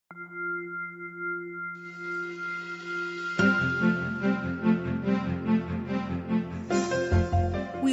We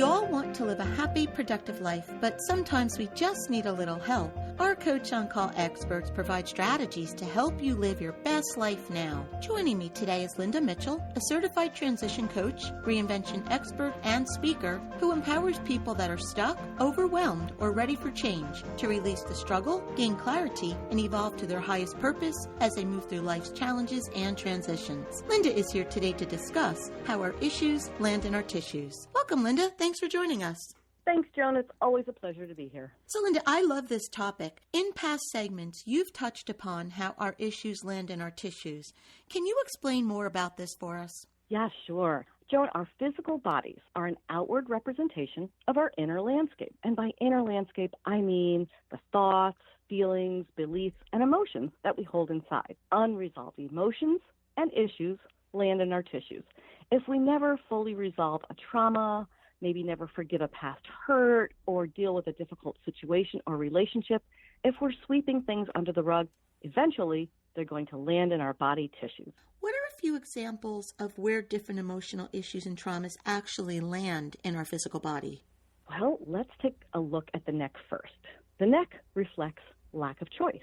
all want to live a happy, productive life, but sometimes we just need a little help. Our Coach On Call experts provide strategies to help you live your best life now. Joining me today is Linda Mitchell, a certified transition coach, reinvention expert, and speaker who empowers people that are stuck, overwhelmed, or ready for change to release the struggle, gain clarity, and evolve to their highest purpose as they move through life's challenges and transitions. Linda is here today to discuss how our issues land in our tissues. Welcome, Linda. Thanks for joining us. Thanks, Joan. It's always a pleasure to be here. So, Linda, I love this topic. In past segments, you've touched upon how our issues land in our tissues. Can you explain more about this for us? Yeah, sure. Joan, our physical bodies are an outward representation of our inner landscape. And by inner landscape, I mean the thoughts, feelings, beliefs, and emotions that we hold inside. Unresolved emotions and issues land in our tissues. If we never fully resolve a trauma, maybe never forgive a past hurt, or deal with a difficult situation or relationship, if we're sweeping things under the rug, eventually they're going to land in our body tissues. What are a few examples of where different emotional issues and traumas actually land in our physical body? Well, let's take a look at the neck first. The neck reflects lack of choice.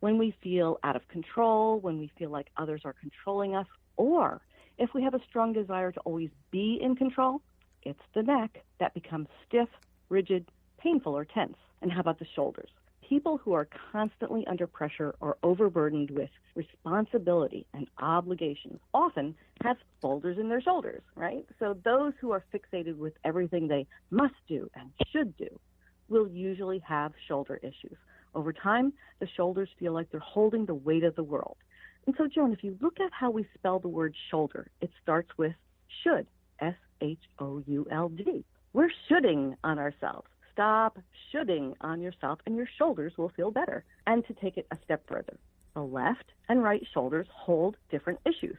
When we feel out of control, when we feel like others are controlling us, or if we have a strong desire to always be in control, it's the neck that becomes stiff, rigid, painful, or tense. And how about the shoulders? People who are constantly under pressure or overburdened with responsibility and obligations often have boulders in their shoulders, right? So those who are fixated with everything they must do and should do will usually have shoulder issues. Over time, the shoulders feel like they're holding the weight of the world. And so, Joan, if you look at how we spell the word shoulder, it starts with should, S-H-O-U-L-D. We're shoulding on ourselves. Stop shoulding on yourself and your shoulders will feel better. And to take it a step further, the left and right shoulders hold different issues.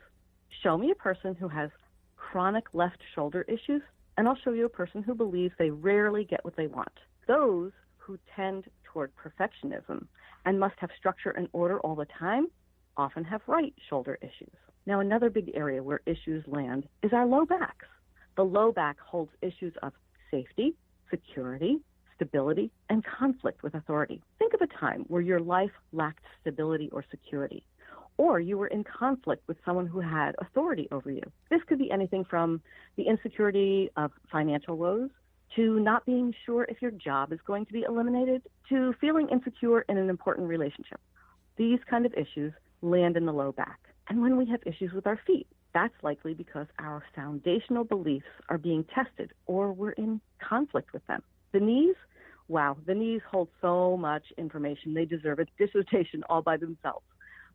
Show me a person who has chronic left shoulder issues, and I'll show you a person who believes they rarely get what they want. Those who tend toward perfectionism and must have structure and order all the time often have right shoulder issues. Now, another big area where issues land is our low backs. The low back holds issues of safety, security, stability, and conflict with authority. Think of a time where your life lacked stability or security, or you were in conflict with someone who had authority over you. This could be anything from the insecurity of financial woes, to not being sure if your job is going to be eliminated, to feeling insecure in an important relationship. These kind of issues land in the low back. And when we have issues with our feet, that's likely because our foundational beliefs are being tested or we're in conflict with them. The knees, wow, the knees hold so much information. They deserve a dissertation all by themselves.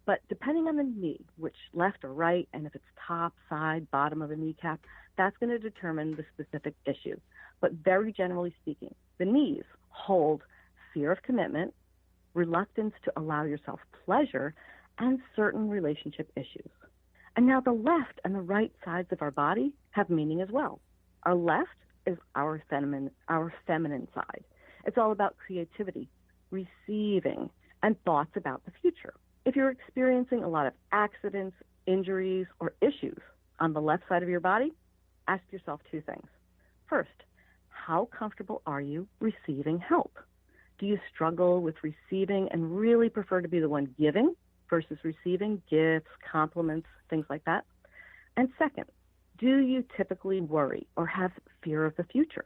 But depending on the knee, which left or right, and if it's top, side, bottom of the kneecap, that's going to determine the specific issue. But very generally speaking, the knees hold fear of commitment, reluctance to allow yourself pleasure, and certain relationship issues. And now the left and the right sides of our body have meaning as well. Our left is our feminine side. It's all about creativity, receiving, and thoughts about the future. If you're experiencing a lot of accidents, injuries, or issues on the left side of your body, ask yourself two things. First, how comfortable are you receiving help? Do you struggle with receiving and really prefer to be the one giving versus receiving gifts, compliments, things like that? And second, do you typically worry or have fear of the future?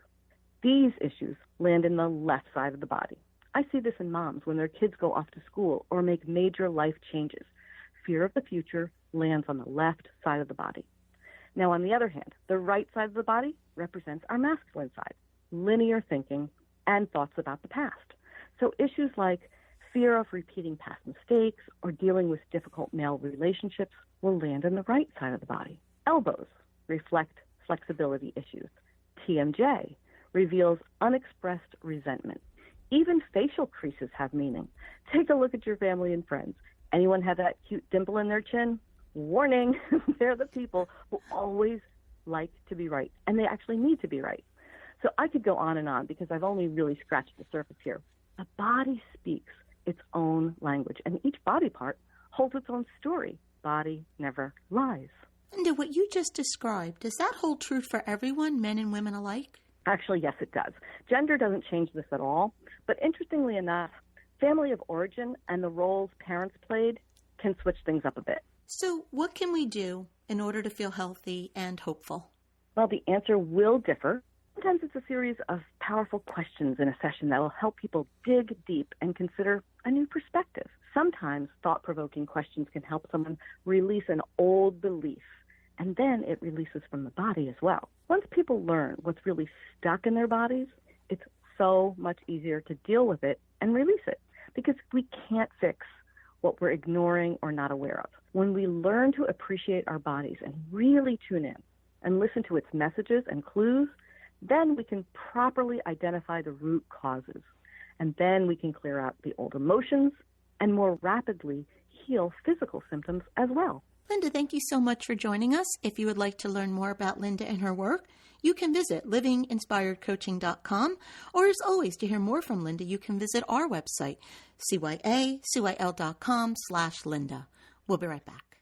These issues land in the left side of the body. I see this in moms when their kids go off to school or make major life changes. Fear of the future lands on the left side of the body. Now, on the other hand, the right side of the body represents our masculine side, linear thinking and thoughts about the past. So issues like fear of repeating past mistakes or dealing with difficult male relationships will land on the right side of the body. Elbows reflect flexibility issues. TMJ reveals unexpressed resentment. Even facial creases have meaning. Take a look at your family and friends. Anyone have that cute dimple in their chin? Warning, they're the people who always like to be right, and they actually need to be right. So I could go on and on because I've only really scratched the surface here. The body speaks its own language, and each body part holds its own story. Body never lies. Linda, what you just described, does that hold true for everyone, men and women alike? Actually, yes, it does. Gender doesn't change this at all. But interestingly enough, family of origin and the roles parents played can switch things up a bit. So what can we do in order to feel healthy and hopeful? Well, the answer will differ. Sometimes it's a series of powerful questions in a session that will help people dig deep and consider a new perspective. Sometimes thought-provoking questions can help someone release an old belief, and then it releases from the body as well. Once people learn what's really stuck in their bodies, it's so much easier to deal with it and release it, because we can't fix what we're ignoring or not aware of. When we learn to appreciate our bodies and really tune in and listen to its messages and clues, then we can properly identify the root causes. And then we can clear out the old emotions and more rapidly heal physical symptoms as well. Linda, thank you so much for joining us. If you would like to learn more about Linda and her work, you can visit livinginspiredcoaching.com. Or as always, to hear more from Linda, you can visit our website, cyl.com/Linda. We'll be right back.